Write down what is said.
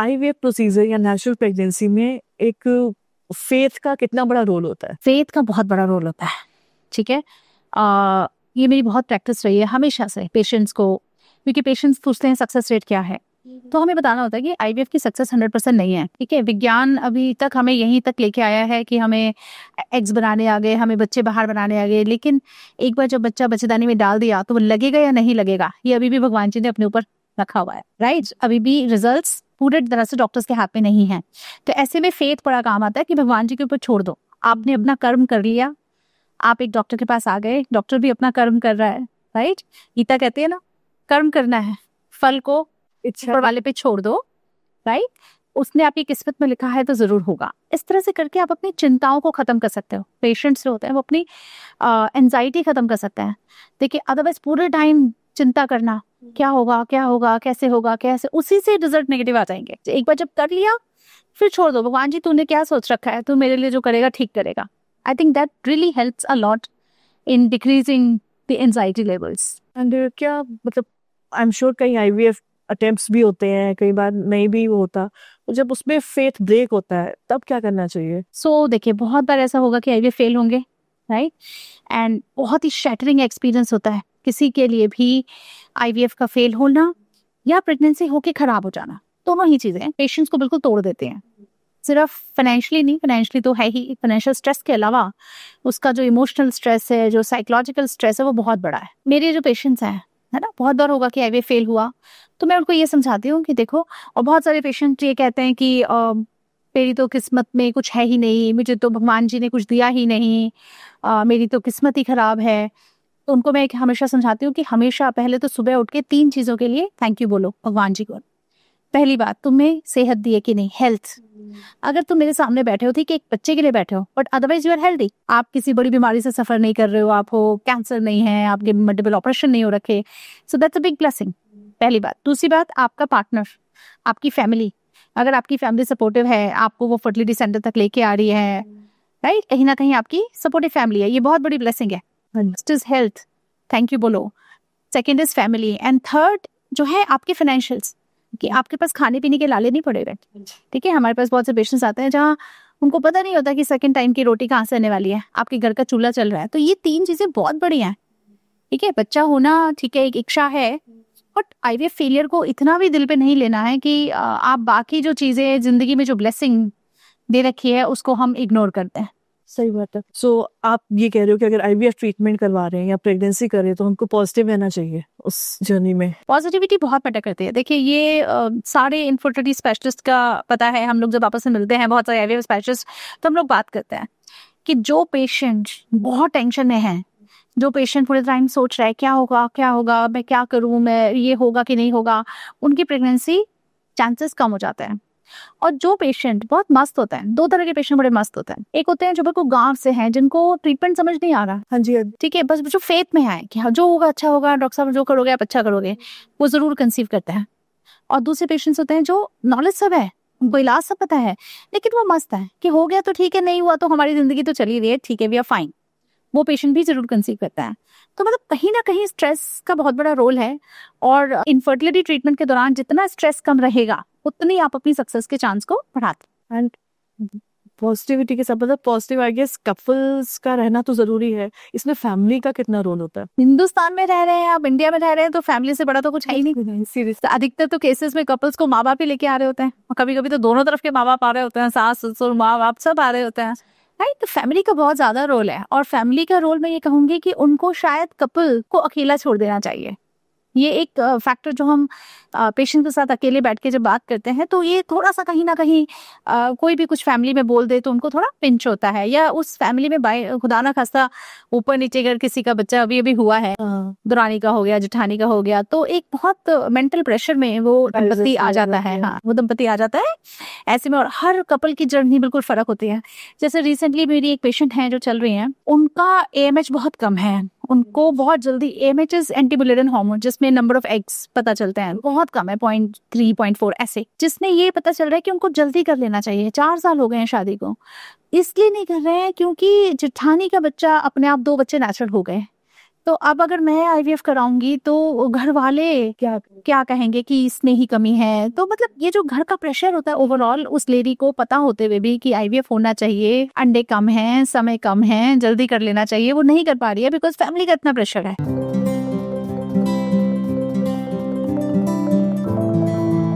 IVF procedure या natural pregnancy में एक फेथ का कितना बड़ा रोल होता है? फेथ का बहुत बड़ा रोल होता है, ठीक है। ये मेरी बहुत प्रैक्टिस रही है हमेशा से पेशेंट्स को, क्योंकि पेशेंट्स पूछते हैं सक्सेस रेट क्या है, तो हमें बताना होता है कि आईवीएफ की सक्सेस 100% नहीं है, ठीक है। विज्ञान अभी तक हमें यहीं तक लेके आया है कि हमें एग्स बनाने आ गए, हमें बच्चे बाहर बनाने आ गए, लेकिन एक बार जब बच्चा बच्चेदानी में डाल दिया तो वो लगेगा या नहीं लगेगा, ये अभी भी भगवान जी ने अपने ऊपर रखा हुआ है, राइट। अभी भी रिजल्ट्स पूरे तरह से डॉक्टर्स के हाथ में नहीं है, तो ऐसे में फेथ बड़ा काम आता है कि भगवान जी के ऊपर छोड़ दो। आपने अपना कर्म कर लिया, आप एक डॉक्टर के पास आ गए, डॉक्टर भी अपना कर्म कर रहा है, राइट। गीता कहते हैं ना, कर्म करना है, फल को ऊपर वाले पे छोड़ दो, राइट। उसने आपकी किस्मत में लिखा है तो जरूर होगा। इस तरह से करके आप अपनी चिंताओं को खत्म कर सकते हो। पेशेंट्स जो होते हैं वो अपनी एंजाइटी खत्म कर सकते हैं। देखिए अदरवाइज पूरे टाइम चिंता करना, क्या होगा क्या होगा, कैसे होगा कैसे, उसी से रिजल्ट नेगेटिव आ जाएंगे। तो एक बार जब कर लिया फिर छोड़ दो, भगवान जी तूने क्या सोच रखा है, तू मेरे लिए जो करेगा ठीक करेगा। I think that really helps a lot in decreasing the anxiety levels. And क्या मतलब, आई एम श्योर कई आईवीएफ अटेम्प्ट्स भी होते हैं, कई बार नहीं भी होता, तो जब उसमें फेथ ब्रेक होता है तब क्या करना चाहिए? सो देखिए बहुत बार ऐसा होगा कि आईवीएफ फेल होंगे, राइट, एंड बहुत ही शैटरिंग एक्सपीरियंस होता है किसी के लिए भी आईवीएफ का फेल होना या प्रेगनेंसी होके खराब हो जाना। दोनों ही चीजें पेशेंट्स को बिल्कुल तोड़ देते हैं। सिर्फ फाइनेंशियली नहीं, फाइनेंशियली तो है ही, फाइनेंशियल स्ट्रेस के अलावा उसका जो इमोशनल स्ट्रेस है, जो साइकोलॉजिकल स्ट्रेस है, वो बहुत बड़ा है। मेरे जो पेशेंट्स हैं, है ना, बहुत बार होगा कि आईवीएफ फेल हुआ, तो मैं उनको ये समझाती हूँ कि देखो, और बहुत सारे पेशेंट ये कहते हैं कि मेरी तो किस्मत में कुछ है ही नहीं, मुझे तो भगवान जी ने कुछ दिया ही नहीं, मेरी तो किस्मत ही खराब है। तो उनको मैं हमेशा समझाती हूँ कि हमेशा पहले तो सुबह उठ के 3 चीजों के लिए थैंक यू बोलो भगवान जी को। पहली बात, तुम्हें सेहत दी है कि नहीं, हेल्थ। अगर तुम मेरे सामने बैठे हो, ठीक है, एक बच्चे के लिए बैठे हो, but otherwise you are healthy, आप किसी बड़ी बीमारी से सफर नहीं कर रहे हो, आप हो कैंसर नहीं है, आपके मल्टीपल ऑपरेशन नहीं हो रखे, so that's a big blessing, पहली बात। दूसरी बात, आपका पार्टनर, आपकी फैमिली, अगर आपकी फैमिली सपोर्टिव है, आपको वो फर्टिलिटी सेंटर तक लेके आ रही है, राइट, कहीं ना कहीं आपकी सपोर्टिव फैमिली है, ये बहुत बड़ी ब्लेसिंग है। First is health, thank you बोलो। Second is family, and third जो है आपके फाइनेंशियल्स, कि आपके पास खाने पीने के लाले नहीं पड़े हुए, ठीक है। हमारे पास बहुत से पेशेंट्स आते हैं जहाँ उनको पता नहीं होता कि सेकंड टाइम की रोटी कहाँ से आने वाली है, आपके घर का चूल्हा चल रहा है। तो ये 3 चीजें बहुत बड़ी हैं, ठीक है। बच्चा होना ठीक है, एक इच्छा है, बट आईवीएफ फेलियर को इतना भी दिल पे नहीं लेना है कि आप बाकी जो चीजें जिंदगी में जो ब्लेसिंग दे रखी है उसको हम इग्नोर करते हैं। सही बात है। सो आप ये कह रहे हो कि अगर आईवीएफ ट्रीटमेंट करवा रहे हैं या प्रेगनेंसी कर रहे हैं तो हमको पॉजिटिव रहना चाहिए उस जर्नी में? पॉजिटिविटी बहुत मैटर करती है। देखिए ये सारे इनफर्टिलिटी स्पेशलिस्ट का पता है, हम लोग जब आपस में मिलते हैं, बहुत सारे आईवीएफ स्पेशलिस्ट, तो हम लोग बात करते हैं कि जो पेशेंट बहुत टेंशन में है, जो पेशेंट पूरे टाइम सोच रहा है क्या होगा, मैं क्या करूं, मैं ये होगा कि नहीं होगा, उनकी प्रेगनेंसी चांसेस कम हो जाते हैं। और जो पेशेंट बहुत मस्त होता है, 2 तरह के पेशेंट बड़े मस्त होते हैं। एक होते हैं जो बिल्कुल गांव से हैं, जिनको ट्रीटमेंट समझ नहीं आ रहा, हाँ जी, ठीक है, बस जो फेथ में आए कि हाँ जो होगा अच्छा होगा, डॉक्टर साहब जो करोगे आप अच्छा करोगे, वो जरूर कंसीव करते हैं। और दूसरे पेशेंट्स होते हैं जो नॉलेज सब है, उनको इलाज सब पता है, लेकिन वो मस्त है कि हो गया तो ठीक है, नहीं हुआ तो हमारी जिंदगी तो चली रही है, ठीक है, वी आर फाइन। वो पेशेंट भी जरूर कंसीव करता है। तो मतलब कहीं ना कहीं स्ट्रेस का बहुत बड़ा रोल है, और इनफर्टिलिटी ट्रीटमेंट के दौरान जितना स्ट्रेस कम रहेगा उतनी आप अपनी सक्सेस के चांस को बढ़ाते। एंड पॉजिटिविटी के साथ मतलब पॉजिटिव आई गेस कपल्स का रहना तो जरूरी है, इसमें फैमिली का कितना रोल होता है? हिंदुस्तान में रह रहे हैं आप, इंडिया में रह रहे हैं, तो फैमिली से बड़ा तो कुछ है ही नहीं। सीरियस अधिकतर तो केसेस में कपल्स को माँ बाप ही लेके आ रहे होते हैं, और कभी कभी तो दोनों तरफ के माँ बाप आ रहे होते हैं, सास ससुर माँ बाप सब आ रहे होते हैं, राइट। तो फैमिली का बहुत ज्यादा रोल है, और फैमिली का रोल मैं ये कहूंगी कि उनको शायद कपल को अकेला छोड़ देना चाहिए। ये एक फैक्टर जो हम पेशेंट के साथ अकेले बैठ के जब बात करते हैं, तो ये थोड़ा सा कहीं ना कहीं कोई भी कुछ फैमिली में बोल दे तो उनको थोड़ा पिंच होता है, या उस फैमिली में खुदा ना खास्ता ऊपर नीचे अगर किसी का बच्चा अभी अभी हुआ है, दुरानी का हो गया, जेठानी का हो गया, तो एक बहुत मेंटल प्रेशर में वो दंपति आ जाता है। हाँ, वो दंपति आ जाता है ऐसे में, और हर कपल की जर्नी बिल्कुल फर्क होती है। जैसे रिसेंटली मेरी एक पेशेंट है जो चल रही है, उनका एएमएच बहुत कम है, उनको बहुत जल्दी, एएमएच इज एंटीबुलेरिन हार्मोन, जिसमें नंबर ऑफ एग्स पता चलते हैं बहुत कम है, 0.3 0.4 ऐसे, जिसमें ये पता चल रहा है कि उनको जल्दी कर लेना चाहिए। 4 साल हो गए हैं शादी को, इसलिए नहीं कर रहे हैं क्योंकि जेठानी का बच्चा, अपने आप 2 बच्चे नेचुरल हो गए, तो अब अगर मैं आईवीएफ कराऊंगी तो घर वाले क्या कहेंगे कि इसमें ही कमी है। तो मतलब ये जो घर का प्रेशर होता है ओवरऑल, उस लेडी को पता होते हुए भी कि आईवीएफ होना चाहिए, अंडे कम हैं, समय कम है, जल्दी कर लेना चाहिए, वो नहीं कर पा रही है बिकॉज फैमिली का इतना प्रेशर है।